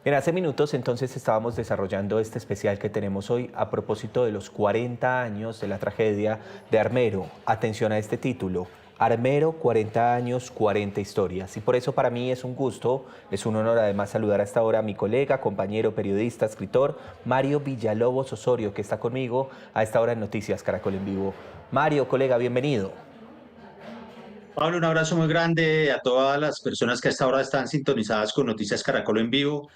En hace minutos entonces estábamos desarrollando este especial que tenemos hoy a propósito de los 40 años de la tragedia de Armero. Atención a este título, Armero, 40 años, 40 historias. Y por eso para mí es un gusto, es un honor además saludar a esta hora a mi colega, compañero, periodista, escritor, Mario Villalobos Osorio, que está conmigo a esta hora en Noticias Caracol en Vivo. Mario, colega, bienvenido. Pablo, un abrazo muy grande a todas las personas que a esta hora están sintonizadas con Noticias Caracol en vivo.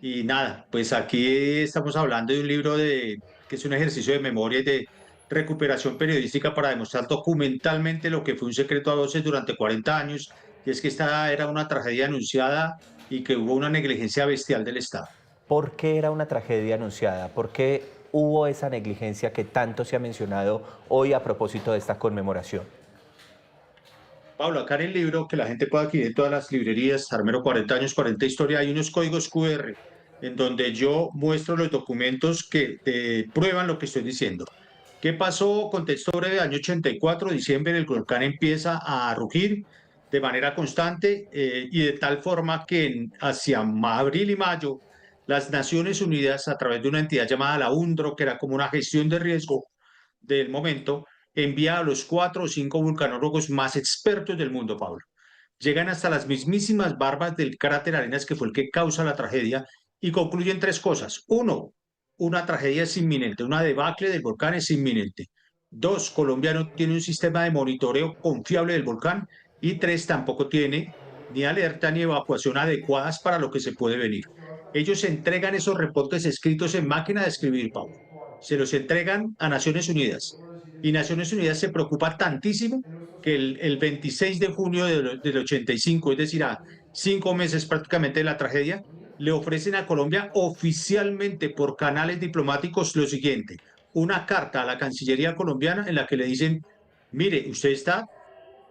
Y nada, pues aquí estamos hablando de un libro que es un ejercicio de memoria y de recuperación periodística para demostrar documentalmente lo que fue un secreto a voces durante 40 años, y es que esta era una tragedia anunciada y que hubo una negligencia bestial del Estado. ¿Por qué era una tragedia anunciada? ¿Por qué hubo esa negligencia que tanto se ha mencionado hoy a propósito de esta conmemoración? Pablo, acá en el libro que la gente puede adquirir en todas las librerías, Armero 40 años, 40 historia, hay unos códigos QR en donde yo muestro los documentos que prueban lo que estoy diciendo. ¿Qué pasó? Contexto breve, año 84, diciembre, el volcán empieza a rugir de manera constante y de tal forma que hacia abril y mayo, las Naciones Unidas, a través de una entidad llamada la UNDRO, que era como una gestión de riesgo del momento, envía a los 4 o 5 vulcanólogos más expertos del mundo, Pablo. Llegan hasta las mismísimas barbas del cráter Arenas, que fue el que causa la tragedia, y concluyen tres cosas. Uno, una tragedia es inminente, una debacle del volcán es inminente. Dos, Colombia no tiene un sistema de monitoreo confiable del volcán. Y tres, tampoco tiene ni alerta ni evacuación adecuadas para lo que se puede venir. Ellos entregan esos reportes escritos en máquina de escribir, Pablo. Se los entregan a Naciones Unidas. Y Naciones Unidas se preocupa tantísimo que el 26 de junio del 85, es decir, a 5 meses prácticamente de la tragedia, le ofrecen a Colombia oficialmente por canales diplomáticos lo siguiente: una carta a la Cancillería colombiana en la que le dicen, mire, usted está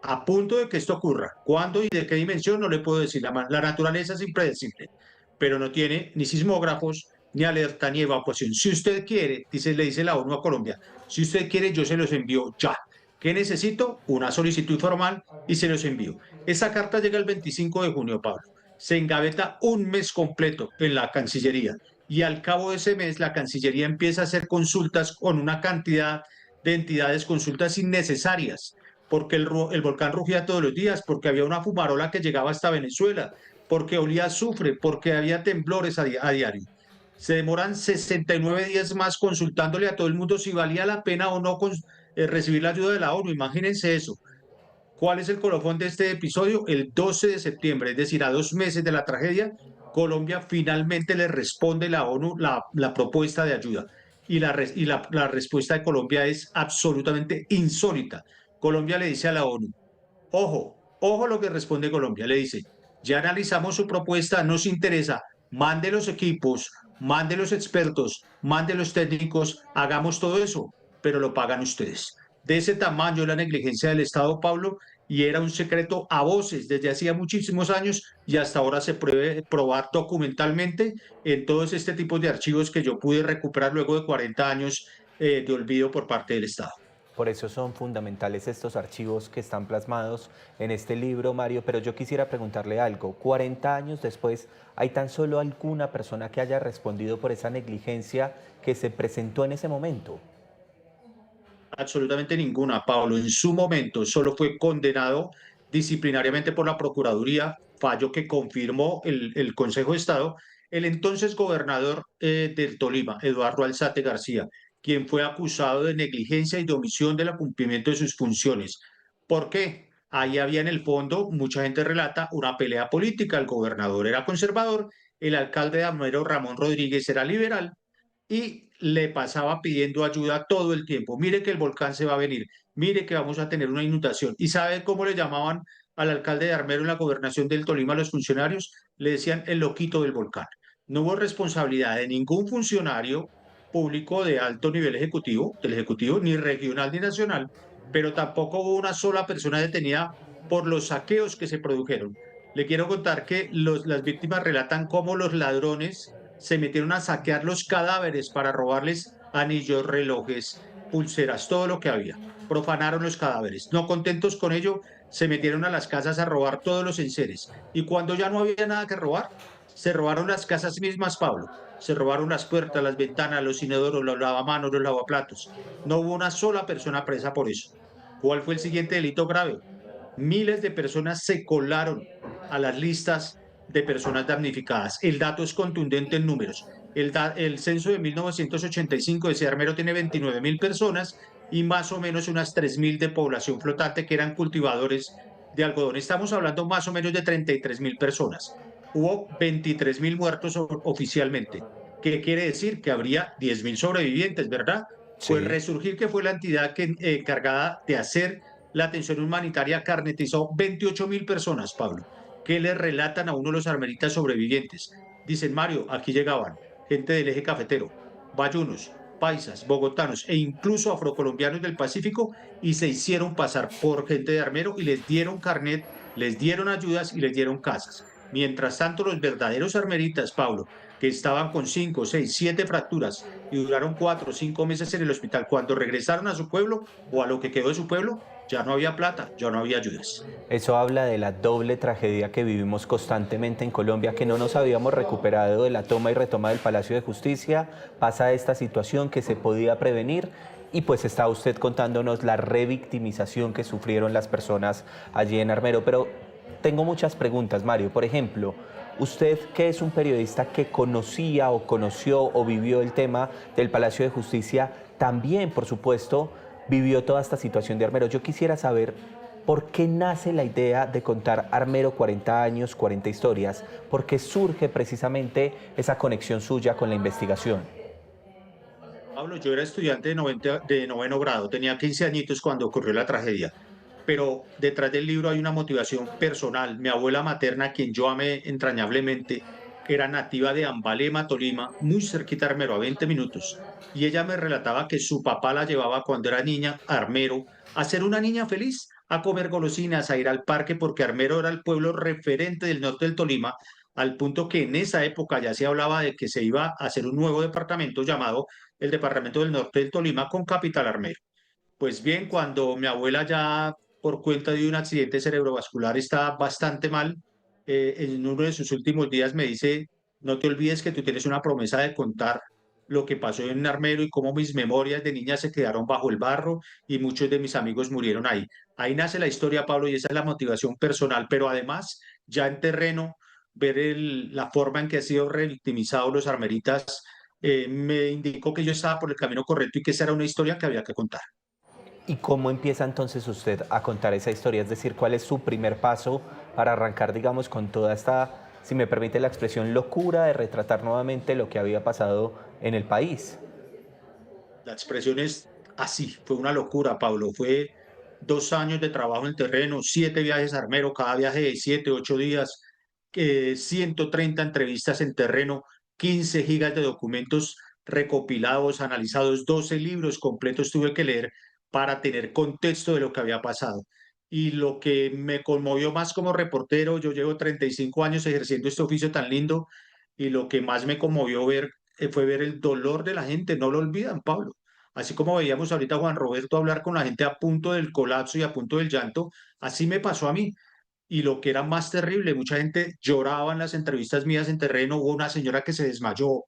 a punto de que esto ocurra. ¿Cuándo y de qué dimensión? No le puedo decir. La naturaleza es impredecible, pero no tiene ni sismógrafos, ni alerta, ni evacuación. Si usted quiere, le dice la ONU a Colombia, si usted quiere, yo se los envío ya. ¿Qué necesito? Una solicitud formal y se los envío. Esa carta llega el 25 de junio, Pablo. Se engaveta un mes completo en la Cancillería y al cabo de ese mes la Cancillería empieza a hacer consultas con una cantidad de entidades, consultas innecesarias, porque el volcán rugía todos los días, porque había una fumarola que llegaba hasta Venezuela, porque olía a azufre, porque había temblores a diario. Se demoran 69 días más consultándole a todo el mundo si valía la pena o no recibir la ayuda de la ONU. Imagínense eso. ¿Cuál es el colofón de este episodio? El 12 de septiembre, es decir, a 2 meses de la tragedia, Colombia finalmente le responde la ONU la propuesta de ayuda. Y la respuesta de Colombia es absolutamente insólita. Colombia le dice a la ONU, ojo, ojo lo que responde Colombia, le dice, ya analizamos su propuesta, nos interesa, mande los equipos, mande los expertos, mande los técnicos, hagamos todo eso, pero lo pagan ustedes. De ese tamaño la negligencia del Estado, Pablo, y era un secreto a voces desde hacía muchísimos años y hasta ahora se puede probar documentalmente en todos este tipo de archivos que yo pude recuperar luego de 40 años de olvido por parte del Estado. Por eso son fundamentales estos archivos que están plasmados en este libro, Mario, pero yo quisiera preguntarle algo. 40 años después, ¿hay tan solo alguna persona que haya respondido por esa negligencia que se presentó en ese momento? Absolutamente ninguna, Pablo. En su momento solo fue condenado disciplinariamente por la Procuraduría, fallo que confirmó el Consejo de Estado, el entonces gobernador del Tolima, Eduardo Alzate García, quien fue acusado de negligencia y de omisión del cumplimiento de sus funciones. ¿Por qué? Ahí había en el fondo, mucha gente relata, una pelea política. El gobernador era conservador, el alcalde de Amero, Ramón Rodríguez, era liberal, y le pasaba pidiendo ayuda todo el tiempo. Mire que el volcán se va a venir, mire que vamos a tener una inundación. ¿Y sabe cómo le llamaban al alcalde de Armero en la gobernación del Tolima a los funcionarios? Le decían el loquito del volcán. No hubo responsabilidad de ningún funcionario público de alto nivel ejecutivo, del ejecutivo, ni regional ni nacional, pero tampoco hubo una sola persona detenida por los saqueos que se produjeron. Le quiero contar que las víctimas relatan cómo los ladrones se metieron a saquear los cadáveres para robarles anillos, relojes, pulseras, todo lo que había. Profanaron los cadáveres. No contentos con ello, se metieron a las casas a robar todos los enseres. Y cuando ya no había nada que robar, Se robaron las casas mismas, Pablo. Se robaron las puertas, las ventanas, los inodoros, los lavamanos, los lavaplatos. No hubo una sola persona presa por eso. ¿Cuál fue el siguiente delito grave? Miles de personas se colaron a las listas de personas damnificadas. El dato es contundente en números. El censo de 1985 decía Armero tiene 29.000 personas y más o menos unas 3.000 de población flotante que eran cultivadores de algodón. Estamos hablando más o menos de 33.000 personas. Hubo 23.000 muertos oficialmente. ¿Qué quiere decir? Que habría 10.000 sobrevivientes, ¿verdad? Pues Sí. Resurgir, que fue la entidad encargada de hacer la atención humanitaria, carnetizó 28.000 personas, Pablo, que le relatan a uno de los armenitas sobrevivientes. Dicen, Mario, aquí llegaban gente del eje cafetero, bayunos, paisas, bogotanos e incluso afrocolombianos del Pacífico y se hicieron pasar por gente de Armero y les dieron carnet, les dieron ayudas y les dieron casas. Mientras tanto, los verdaderos armeritas, Pablo, que estaban con 5, 6, 7 fracturas y duraron 4 o 5 meses en el hospital, cuando regresaron a su pueblo o a lo que quedó de su pueblo, ya no había plata, ya no había ayudas. Eso habla de la doble tragedia que vivimos constantemente en Colombia, que no nos habíamos recuperado de la toma y retoma del Palacio de Justicia. Pasa esta situación que se podía prevenir y pues está usted contándonos la revictimización que sufrieron las personas allí en Armero. Pero tengo muchas preguntas, Mario. Por ejemplo, usted que es un periodista que conocía o conoció o vivió el tema del Palacio de Justicia, también, por supuesto, vivió toda esta situación de Armero. Yo quisiera saber ¿por qué nace la idea de contar Armero 40 años, 40 historias? ¿Por qué surge precisamente esa conexión suya con la investigación? Pablo, yo era estudiante de noveno grado, tenía 15 añitos cuando ocurrió la tragedia, pero detrás del libro hay una motivación personal. Mi abuela materna, quien yo amé entrañablemente, era nativa de Ambalema, Tolima, muy cerquita a Armero, a 20 minutos, y ella me relataba que su papá la llevaba cuando era niña a Armero a ser una niña feliz, a comer golosinas, a ir al parque, porque Armero era el pueblo referente del norte del Tolima, al punto que en esa época ya se hablaba de que se iba a hacer un nuevo departamento llamado el departamento del norte del Tolima con capital Armero. Pues bien, cuando mi abuela ya por cuenta de un accidente cerebrovascular está bastante mal, en uno de sus últimos días me dice, no te olvides que tú tienes una promesa de contar lo que pasó en Armero y cómo mis memorias de niña se quedaron bajo el barro y muchos de mis amigos murieron ahí. Ahí nace la historia, Pablo, y esa es la motivación personal, pero además, ya en terreno, ver la forma en que han sido revictimizados los armeritas me indicó que yo estaba por el camino correcto y que esa era una historia que había que contar. ¿Y cómo empieza entonces usted a contar esa historia? Es decir, ¿cuál es su primer paso para arrancar, digamos, con toda esta, si me permite la expresión, locura de retratar nuevamente lo que había pasado en el país? La expresión es así, fue una locura, Pablo. Fue 2 años de trabajo en terreno, 7 viajes a Armero, cada viaje de 7, 8 días, 130 entrevistas en terreno, 15 gigas de documentos recopilados, analizados, 12 libros completos tuve que leer para tener contexto de lo que había pasado. Y lo que me conmovió más como reportero, yo llevo 35 años ejerciendo este oficio tan lindo, y lo que más me conmovió ver fue ver el dolor de la gente, no lo olvidan, Pablo. Así como veíamos ahorita a Juan Roberto hablar con la gente a punto del colapso y a punto del llanto, así me pasó a mí. Y lo que era más terrible, mucha gente lloraba en las entrevistas mías en terreno, hubo una señora que se desmayó,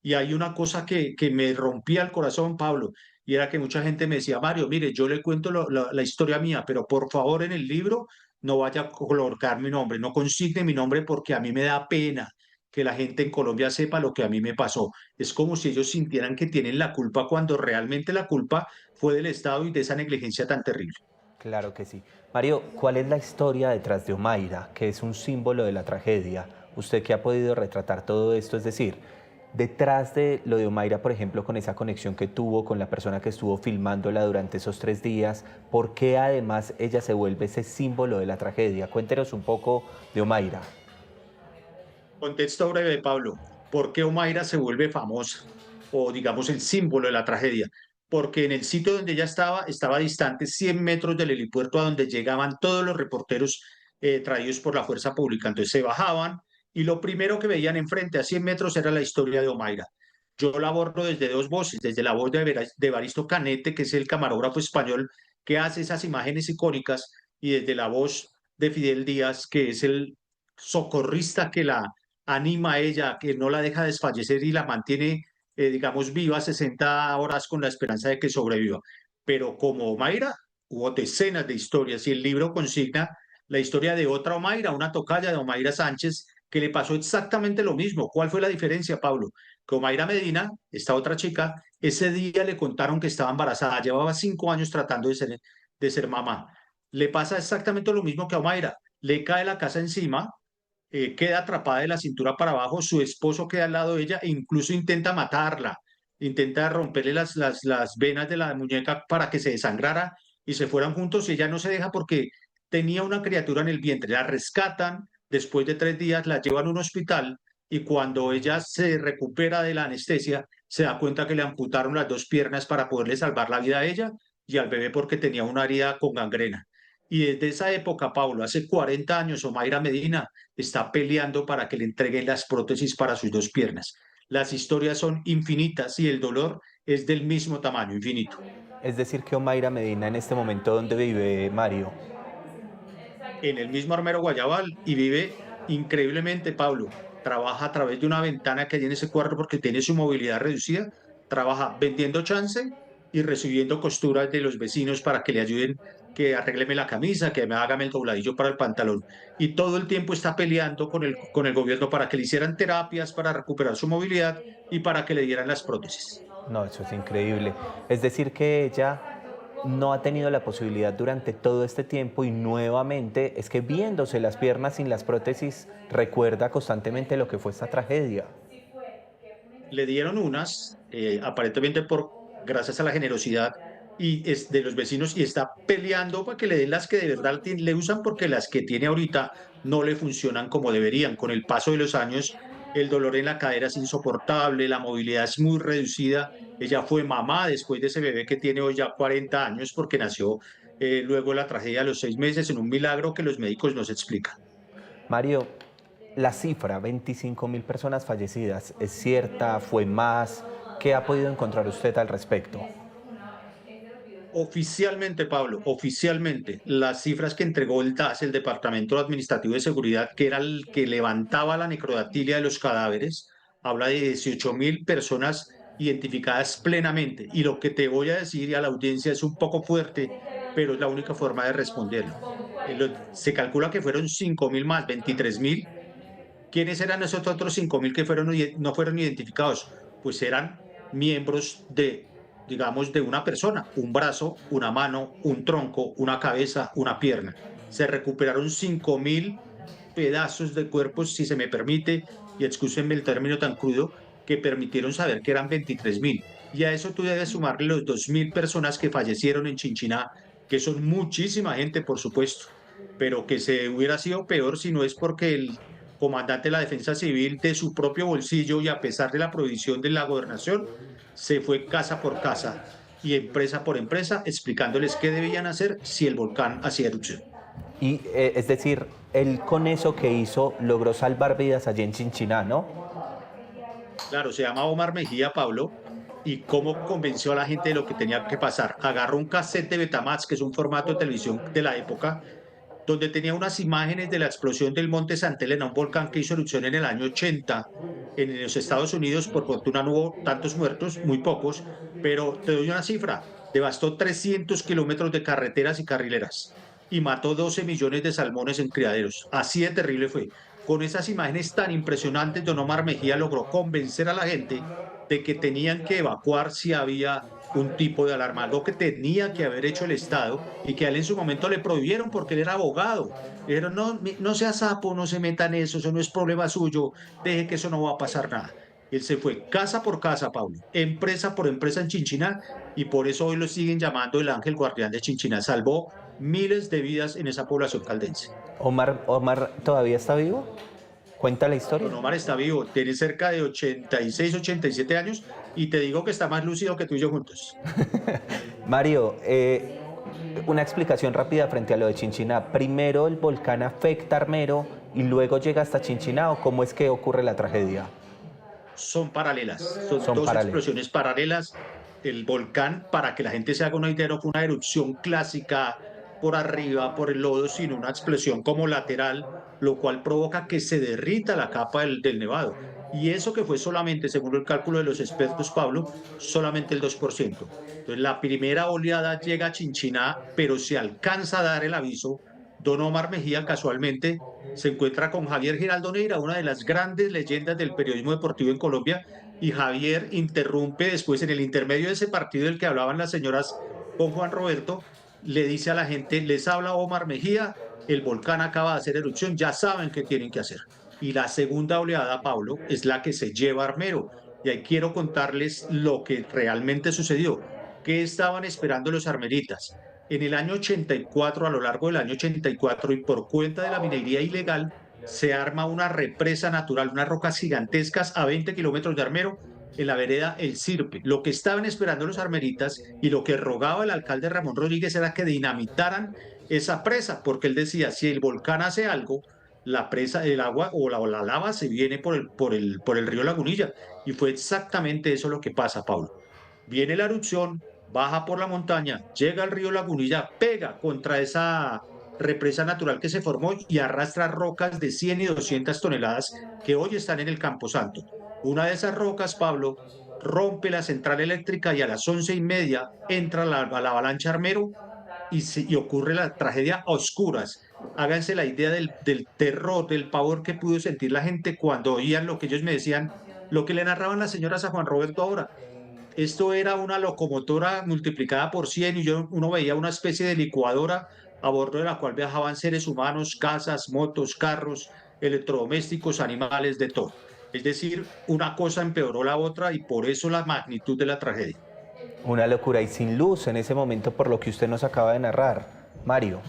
y hay una cosa que me rompía el corazón, Pablo, y era que mucha gente me decía, Mario, mire, yo le cuento la historia mía, pero por favor en el libro no vaya a colocar mi nombre, no consigne mi nombre porque a mí me da pena que la gente en Colombia sepa lo que a mí me pasó. Es como si ellos sintieran que tienen la culpa cuando realmente la culpa fue del Estado y de esa negligencia tan terrible. Claro que sí. Mario, ¿cuál es la historia detrás de Omaira, que es un símbolo de la tragedia? Usted que ha podido retratar todo esto, es decir, detrás de lo de Omaira, por ejemplo, con esa conexión que tuvo con la persona que estuvo filmándola durante esos 3 días, ¿por qué además ella se vuelve ese símbolo de la tragedia? Cuéntenos un poco de Omaira. Contexto breve, Pablo. ¿Por qué Omaira se vuelve famosa o digamos el símbolo de la tragedia? Porque en el sitio donde ella estaba distante 100 metros del helipuerto a donde llegaban todos los reporteros traídos por la fuerza pública. Entonces se bajaban y lo primero que veían enfrente a 100 metros era la historia de Omaira. Yo la abordo desde dos voces, desde la voz de Evaristo Canete, que es el camarógrafo español que hace esas imágenes icónicas, y desde la voz de Fidel Díaz, que es el socorrista que anima a ella, que no la deja desfallecer y la mantiene, digamos, viva 60 horas con la esperanza de que sobreviva. Pero como Omaira, hubo decenas de historias y el libro consigna la historia de otra Omaira, una tocaya de Omaira Sánchez, que le pasó exactamente lo mismo. ¿Cuál fue la diferencia, Pablo? Que Omaira Medina, esta otra chica, ese día le contaron que estaba embarazada, llevaba 5 años tratando de ser mamá. Le pasa exactamente lo mismo que a Omaira, le cae la casa encima, queda atrapada de la cintura para abajo, su esposo queda al lado de ella e incluso intenta matarla, intenta romperle las venas de la muñeca para que se desangrara y se fueran juntos y ella no se deja porque tenía una criatura en el vientre. La rescatan, después de 3 días la llevan a un hospital y cuando ella se recupera de la anestesia, se da cuenta que le amputaron las dos piernas para poderle salvar la vida a ella y al bebé porque tenía una herida con gangrena. Y desde esa época, Paulo, hace 40 años, Omaira Medina está peleando para que le entreguen las prótesis para sus dos piernas. Las historias son infinitas y el dolor es del mismo tamaño, infinito. Es decir, que Omaira Medina en este momento, ¿dónde vive, Mario? En el mismo Armero Guayabal y vive increíblemente, Pablo. Trabaja a través de una ventana que hay en ese cuarto porque tiene su movilidad reducida. Trabaja vendiendo chance y recibiendo costuras de los vecinos para que le ayuden, que arrégleme la camisa, que me hágame el dobladillo para el pantalón. Y todo el tiempo está peleando con el gobierno para que le hicieran terapias para recuperar su movilidad y para que le dieran las prótesis. No, eso es increíble. Es decir, que ella no ha tenido la posibilidad durante todo este tiempo y nuevamente es que viéndose las piernas sin las prótesis recuerda constantemente lo que fue esta tragedia. Le dieron unas, aparentemente gracias a la generosidad y es de los vecinos y está peleando para que le den las que de verdad le usan porque las que tiene ahorita no le funcionan como deberían. Con el paso de los años, el dolor en la cadera es insoportable, la movilidad es muy reducida. Ella fue mamá después de ese bebé que tiene hoy ya 40 años porque nació luego de la tragedia a los 6 meses en un milagro que los médicos no se explican. Mario, la cifra, 25.000 personas fallecidas, ¿es cierta? ¿Fue más? ¿Qué ha podido encontrar usted al respecto? Oficialmente, Pablo, oficialmente, las cifras que entregó el DAS, el Departamento Administrativo de Seguridad, que era el que levantaba la necrodactilia de los cadáveres, habla de 18.000 personas identificadas plenamente. Y lo que te voy a decir a la audiencia es un poco fuerte, pero es la única forma de responderlo. Se calcula que fueron 5.000 más, 23.000. ¿Quiénes eran esos otros 5.000 que no fueron identificados? Pues eran miembros digamos, de una persona, un brazo, una mano, un tronco, una cabeza, una pierna. Se recuperaron 5.000 pedazos de cuerpos, si se me permite, y excúsenme el término tan crudo, que permitieron saber que eran 23.000. Y a eso tú debes sumarle los 2.000 personas que fallecieron en Chinchiná, que son muchísima gente, por supuesto, pero que se hubiera sido peor si no es porque el comandante de la Defensa Civil de su propio bolsillo y a pesar de la prohibición de la gobernación, se fue casa por casa y empresa por empresa explicándoles qué debían hacer si el volcán hacía erupción. Y es decir, él con eso que hizo logró salvar vidas allí en Chinchiná, ¿no? Claro, se llama Omar Mejía, Pablo, y cómo convenció a la gente de lo que tenía que pasar. Agarró un cassette de Betamax, que es un formato de televisión de la época, donde tenía unas imágenes de la explosión del Monte Santa Elena, un volcán que hizo erupción en el año 80 en los Estados Unidos. Por fortuna no hubo tantos muertos, muy pocos, pero te doy una cifra. Devastó 300 kilómetros de carreteras y carrileras y mató 12 millones de salmones en criaderos. Así de terrible fue. Con esas imágenes tan impresionantes, don Omar Mejía logró convencer a la gente de que tenían que evacuar si había un tipo de alarma, algo que tenía que haber hecho el Estado y que a él en su momento le prohibieron porque él era abogado. Le dijeron, no, no sea sapo, no se meta en eso no es problema suyo, deje que eso no va a pasar nada. Él se fue casa por casa, Pablo, empresa por empresa en Chinchiná y por eso hoy lo siguen llamando el ángel guardián de Chinchiná. Salvó miles de vidas en esa población caldense. Omar todavía está vivo. ¿Cuenta la historia? Don Omar está vivo, tiene cerca de 86, 87 años y te digo que está más lúcido que tú y yo juntos. Mario, una explicación rápida frente a lo de Chinchiná. ¿Primero el volcán afecta a Armero y luego llega hasta Chinchiná o cómo es que ocurre la tragedia? Son paralelas, son Son dos paralelos. explosiones paralelas. El volcán, para que la gente se haga una idea, no fue una erupción clásica por arriba, por el lodo, sino una explosión como lateral, lo cual provoca que se derrita la capa del nevado. Y eso que fue solamente, según el cálculo de los expertos, Pablo, solamente el 2%. Entonces, la primera oleada llega a Chinchiná, pero se alcanza a dar el aviso. Don Omar Mejía casualmente se encuentra con Javier Giraldo Neira, una de las grandes leyendas del periodismo deportivo en Colombia, y Javier interrumpe después en el intermedio de ese partido del que hablaban las señoras con Juan Roberto, le dice a la gente, les habla Omar Mejía, el volcán acaba de hacer erupción, ya saben qué tienen que hacer. Y la segunda oleada, Pablo, es la que se lleva a Armero. Y ahí quiero contarles lo que realmente sucedió. ¿Qué estaban esperando los armeritas? En el año 84, a lo largo del año 84, y por cuenta de la minería ilegal, se arma una represa natural, unas rocas gigantescas a 20 kilómetros de Armero, en la vereda El Sirpe. Lo que estaban esperando los armeritas y lo que rogaba el alcalde Ramón Rodríguez era que dinamitaran esa presa, porque él decía, si el volcán hace algo, la presa, el agua o la lava se viene por el río Lagunilla. Y fue exactamente eso lo que pasa, Pablo. Viene la erupción, baja por la montaña, llega al río Lagunilla, pega contra esa represa natural que se formó y arrastra rocas de 100 y 200 toneladas que hoy están en el Camposanto. Una de esas rocas, Pablo, rompe la central eléctrica y a las 11:30 entra la avalancha Armero y ocurre la tragedia a oscuras. Háganse la idea del terror, del pavor que pudo sentir la gente cuando oían lo que ellos me decían, lo que le narraban las señoras a Juan Roberto ahora. Esto era una locomotora multiplicada por 100 y uno veía una especie de licuadora a bordo de la cual viajaban seres humanos, casas, motos, carros, electrodomésticos, animales, de todo. Es decir, una cosa empeoró la otra y por eso la magnitud de la tragedia. Una locura y sin luz en ese momento por lo que usted nos acaba de narrar. Mario.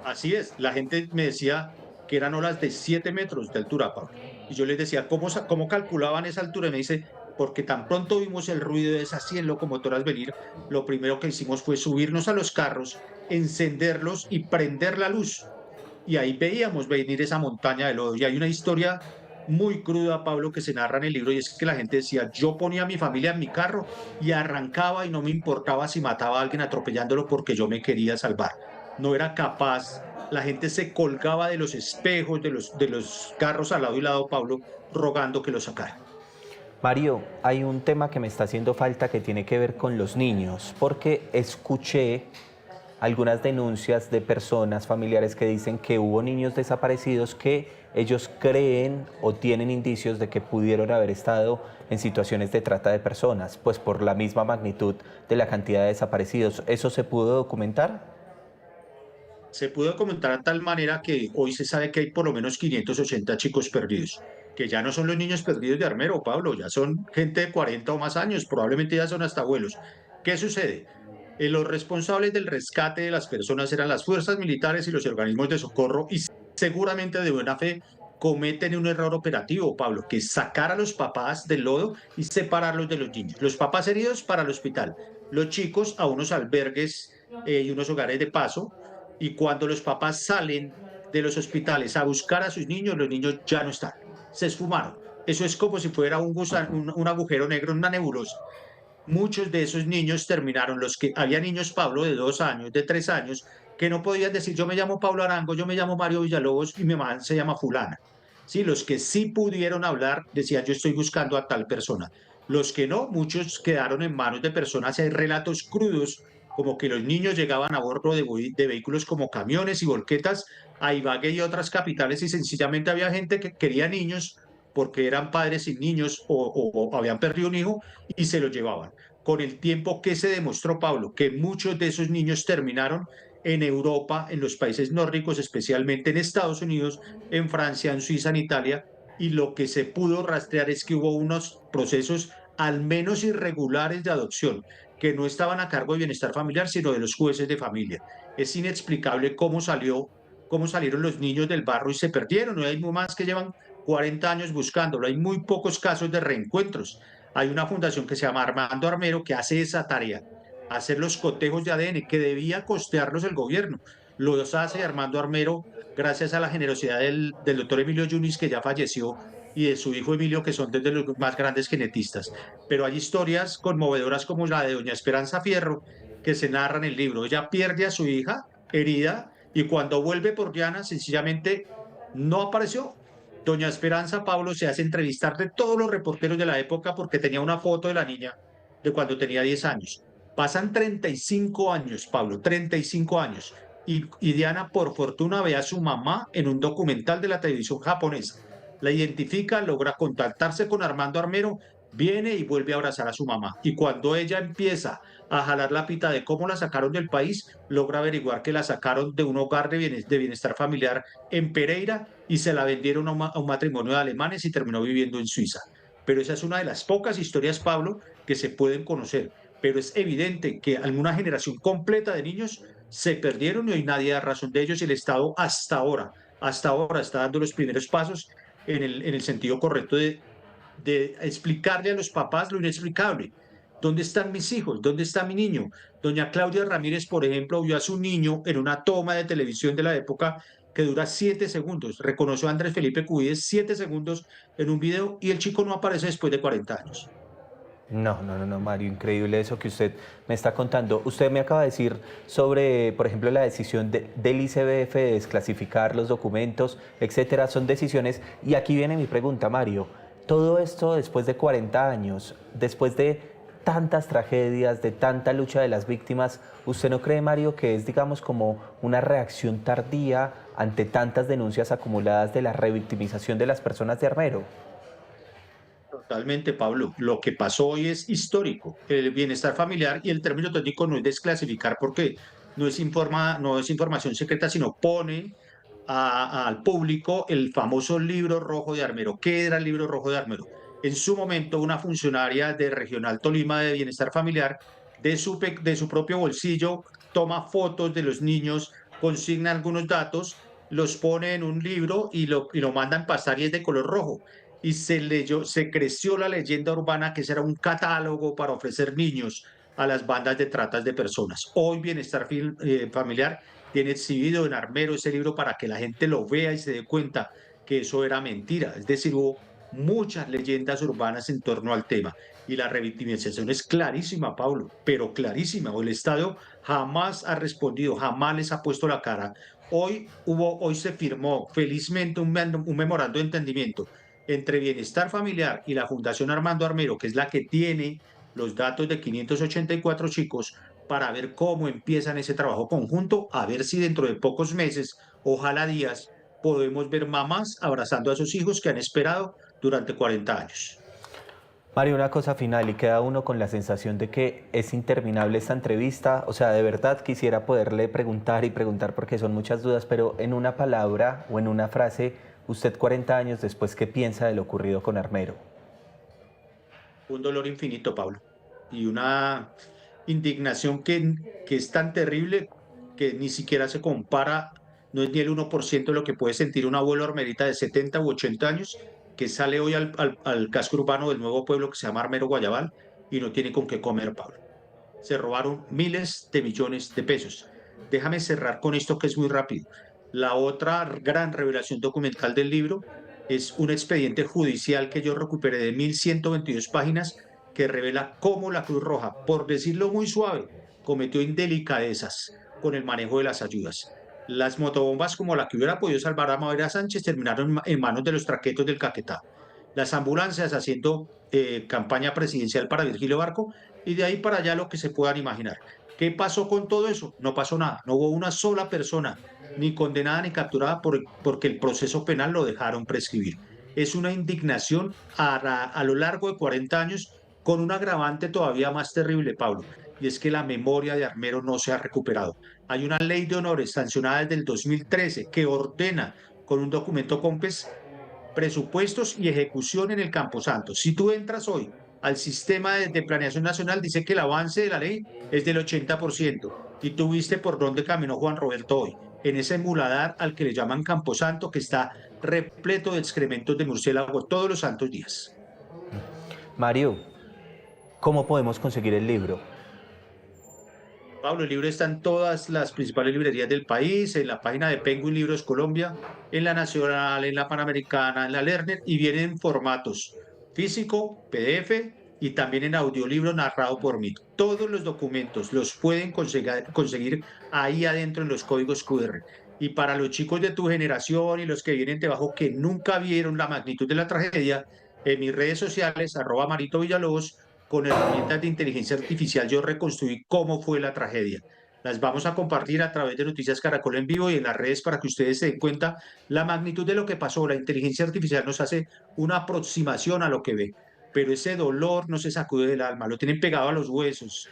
Así es, la gente me decía que eran olas de 7 metros de altura, Pablo. Y yo les decía, ¿cómo calculaban esa altura? Y me dice, porque tan pronto vimos el ruido de esas 100 locomotoras venir, lo primero que hicimos fue subirnos a los carros, encenderlos y prender la luz. Y ahí veíamos venir esa montaña de lodo. Y hay una historia muy cruda, Pablo, que se narra en el libro, y es que la gente decía, yo ponía a mi familia en mi carro y arrancaba y no me importaba si mataba a alguien atropellándolo porque yo me quería salvar. No era capaz, la gente se colgaba de los espejos, de los carros al lado y lado, Pablo, rogando que lo sacara. Mario, hay un tema que me está haciendo falta que tiene que ver con los niños, porque escuché algunas denuncias de personas familiares que dicen que hubo niños desaparecidos que ellos creen o tienen indicios de que pudieron haber estado en situaciones de trata de personas, pues por la misma magnitud de la cantidad de desaparecidos. ¿Eso se pudo documentar? Se pudo comentar a tal manera que hoy se sabe que hay por lo menos 580 chicos perdidos, que ya no son los niños perdidos de Armero, Pablo, ya son gente de 40 o más años, probablemente ya son hasta abuelos. ¿Qué sucede? Los responsables del rescate de las personas eran las fuerzas militares y los organismos de socorro y seguramente de buena fe cometen un error operativo, Pablo, que es sacar a los papás del lodo y separarlos de los niños. Los papás heridos para el hospital, los chicos a unos albergues y unos hogares de paso, y cuando los papás salen de los hospitales a buscar a sus niños, los niños ya no están, se esfumaron. Eso es como si fuera un agujero negro, una nebulosa. Muchos de esos niños terminaron, los que había niños, Pablo, de 2 años, de 3 años, que no podían decir, yo me llamo Pablo Arango, yo me llamo Mario Villalobos y mi mamá se llama fulana. Sí, los que sí pudieron hablar decían, yo estoy buscando a tal persona. Los que no, muchos quedaron en manos de personas. Hay relatos crudos, como que los niños llegaban a bordo de vehículos como camiones y volquetas a Ibagué y otras capitales y sencillamente había gente que quería niños porque eran padres sin niños o habían perdido un hijo y se lo llevaban. Con el tiempo, ¿qué se demostró, Pablo? Que muchos de esos niños terminaron en Europa, en los países nórdicos, especialmente en Estados Unidos, en Francia, en Suiza, en Italia, y lo que se pudo rastrear es que hubo unos procesos al menos irregulares de adopción, que no estaban a cargo de bienestar familiar, sino de los jueces de familia. Es inexplicable cómo salieron los niños del barro y se perdieron. No hay más que llevan 40 años buscándolo. Hay muy pocos casos de reencuentros. Hay una fundación que se llama Armando Armero que hace esa tarea, hacer los cotejos de ADN que debía costearlos el gobierno. Los hace Armando Armero gracias a la generosidad del doctor Emilio Yunis, que ya falleció, y de su hijo Emilio, que son desde los más grandes genetistas. Pero hay historias conmovedoras como la de doña Esperanza Fierro, que se narra en el libro. Ella pierde a su hija herida y cuando vuelve por Diana, sencillamente no apareció. Doña Esperanza Pablo se hace entrevistar de todos los reporteros de la época porque tenía una foto de la niña de cuando tenía 10 años. Pasan 35 años, Pablo, 35 años. Y Diana, por fortuna, ve a su mamá en un documental de la televisión japonesa. La identifica, logra contactarse con Armando Armero, viene y vuelve a abrazar a su mamá. Y cuando ella empieza a jalar la pita de cómo la sacaron del país, logra averiguar que la sacaron de un hogar de bienestar familiar en Pereira y se la vendieron a un matrimonio de alemanes y terminó viviendo en Suiza. Pero esa es una de las pocas historias, Pablo, que se pueden conocer. Pero es evidente que alguna generación completa de niños se perdieron y hoy nadie da razón de ellos y el Estado hasta ahora está dando los primeros pasos en el sentido correcto de explicarle a los papás lo inexplicable. ¿Dónde están mis hijos? ¿Dónde está mi niño? Doña Claudia Ramírez, por ejemplo, vio a su niño en una toma de televisión de la época que dura 7 segundos. Reconoció a Andrés Felipe Cubides 7 segundos en un video y el chico no aparece después de 40 años. No, no, no, no, Mario, increíble eso que usted me está contando. Usted me acaba de decir sobre, por ejemplo, la decisión del ICBF de desclasificar los documentos, etcétera. Son decisiones, y aquí viene mi pregunta, Mario. Todo esto después de 40 años, después de tantas tragedias, de tanta lucha de las víctimas, ¿usted no cree, Mario, que es, digamos, como una reacción tardía ante tantas denuncias acumuladas de la revictimización de las personas de Armero? Totalmente, Pablo. Lo que pasó hoy es histórico. El bienestar familiar y el término técnico no es desclasificar porque no es información secreta, sino pone al público el famoso libro rojo de Armero. ¿Qué era el libro rojo de Armero? En su momento, una funcionaria de Regional Tolima de Bienestar Familiar, de su propio bolsillo, toma fotos de los niños, consigna algunos datos, los pone en un libro y lo mandan pasar y es de color rojo y se creció la leyenda urbana que ese era un catálogo para ofrecer niños a las bandas de tratas de personas. Hoy Familiar tiene exhibido en Armero ese libro para que la gente lo vea y se dé cuenta que eso era mentira. Es decir, hubo muchas leyendas urbanas en torno al tema. Y la revictimización es clarísima, Pablo, pero clarísima. O el Estado jamás ha respondido, jamás les ha puesto la cara. Hoy se firmó felizmente un memorando de entendimiento entre Bienestar Familiar y la Fundación Armando Armero, que es la que tiene los datos de 584 chicos, para ver cómo empiezan ese trabajo conjunto, a ver si dentro de pocos meses, ojalá días, podemos ver mamás abrazando a sus hijos que han esperado durante 40 años. Mario, una cosa final y queda uno con la sensación de que es interminable esta entrevista. O sea, de verdad quisiera poderle preguntar y preguntar porque son muchas dudas, pero en una palabra o en una frase, usted 40 años después, ¿qué piensa de lo ocurrido con Armero? Un dolor infinito, Pablo, y una indignación que es tan terrible que ni siquiera se compara, no es ni el 1% de lo que puede sentir un abuelo armerita de 70 u 80 años que sale hoy al casco urbano del nuevo pueblo que se llama Armero Guayabal y no tiene con qué comer, Pablo. Se robaron miles de millones de pesos. Déjame cerrar con esto que es muy rápido. La otra gran revelación documental del libro es un expediente judicial que yo recuperé de 1122 páginas que revela cómo la Cruz Roja, por decirlo muy suave, cometió indelicadezas con el manejo de las ayudas. Las motobombas como la que hubiera podido salvar a Mavera Sánchez terminaron en manos de los traquetos del Caquetá. Las ambulancias haciendo campaña presidencial para Virgilio Barco y de ahí para allá lo que se puedan imaginar. ¿Qué pasó con todo eso? No pasó nada. No hubo una sola persona ni condenada ni capturada porque el proceso penal lo dejaron prescribir. Es una indignación a lo largo de 40 años con un agravante todavía más terrible, Pablo, y es que la memoria de Armero no se ha recuperado. Hay una ley de honores sancionada desde el 2013 que ordena con un documento COMPES presupuestos y ejecución en el Camposanto. Si tú entras hoy al sistema de planeación nacional, dice que el avance de la ley es del 80%. Y tú viste por dónde caminó Juan Roberto hoy, en ese muladar al que le llaman Camposanto, que está repleto de excrementos de murciélago todos los santos días. Mario, ¿cómo podemos conseguir el libro? Pablo, el libro está en todas las principales librerías del país, en la página de Penguin Libros Colombia, en la Nacional, en la Panamericana, en la Lerner, y vienen en formatos físico, PDF y también en audiolibro narrado por mí. Todos los documentos los pueden conseguir ahí adentro en los códigos QR. Y para los chicos de tu generación y los que vienen debajo que nunca vieron la magnitud de la tragedia, en mis redes sociales, @Marito Villalobos, con herramientas de inteligencia artificial, yo reconstruí cómo fue la tragedia. Las vamos a compartir a través de Noticias Caracol en vivo y en las redes para que ustedes se den cuenta la magnitud de lo que pasó. La inteligencia artificial nos hace una aproximación a lo que ve, pero ese dolor no se sacude del alma, lo tienen pegado a los huesos.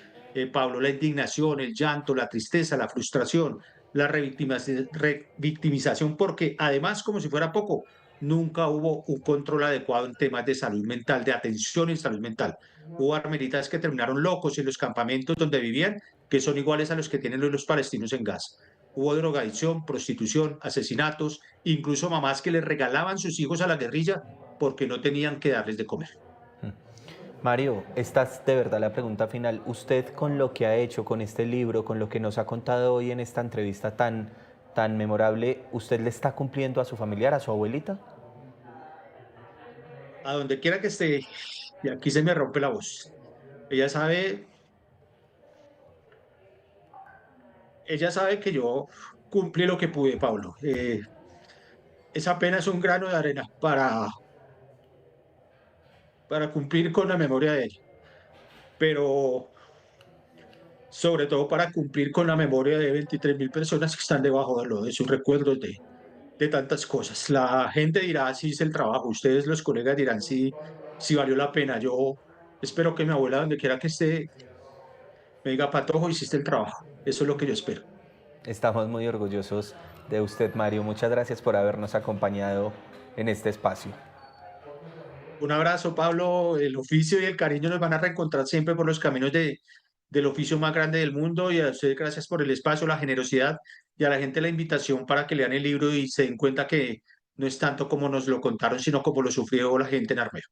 Pablo, la indignación, el llanto, la tristeza, la frustración, la revictimización, porque además, como si fuera poco, nunca hubo un control adecuado en temas de salud mental, de atención en salud mental. Hubo armenitas que terminaron locos en los campamentos donde vivían, que son iguales a los que tienen los palestinos en Gaza. Hubo drogadicción, prostitución, asesinatos, incluso mamás que les regalaban sus hijos a la guerrilla porque no tenían que darles de comer. Mario, esta es de verdad la pregunta final. Usted con lo que ha hecho, con este libro, con lo que nos ha contado hoy en esta entrevista tan memorable, ¿usted le está cumpliendo a su familiar, a su abuelita? A donde quiera que esté, y aquí se me rompe la voz. Ella sabe, ella sabe que yo cumplí lo que pude, Pablo. Es apenas un grano de arena para cumplir con la memoria de ella, pero sobre todo para cumplir con la memoria de 23.000 personas que están debajo de sus recuerdos de tantas cosas. La gente dirá si hice el trabajo, ustedes los colegas dirán si valió la pena. Yo espero que mi abuela, donde quiera que esté, me diga, Patojo, hiciste el trabajo. Eso es lo que yo espero. Estamos muy orgullosos de usted, Mario. Muchas gracias por habernos acompañado en este espacio. Un abrazo, Pablo. El oficio y el cariño nos van a reencontrar siempre por los caminos del oficio más grande del mundo. Y a ustedes, gracias por el espacio, la generosidad y a la gente la invitación para que lean el libro y se den cuenta que no es tanto como nos lo contaron, sino como lo sufrió la gente en Armero.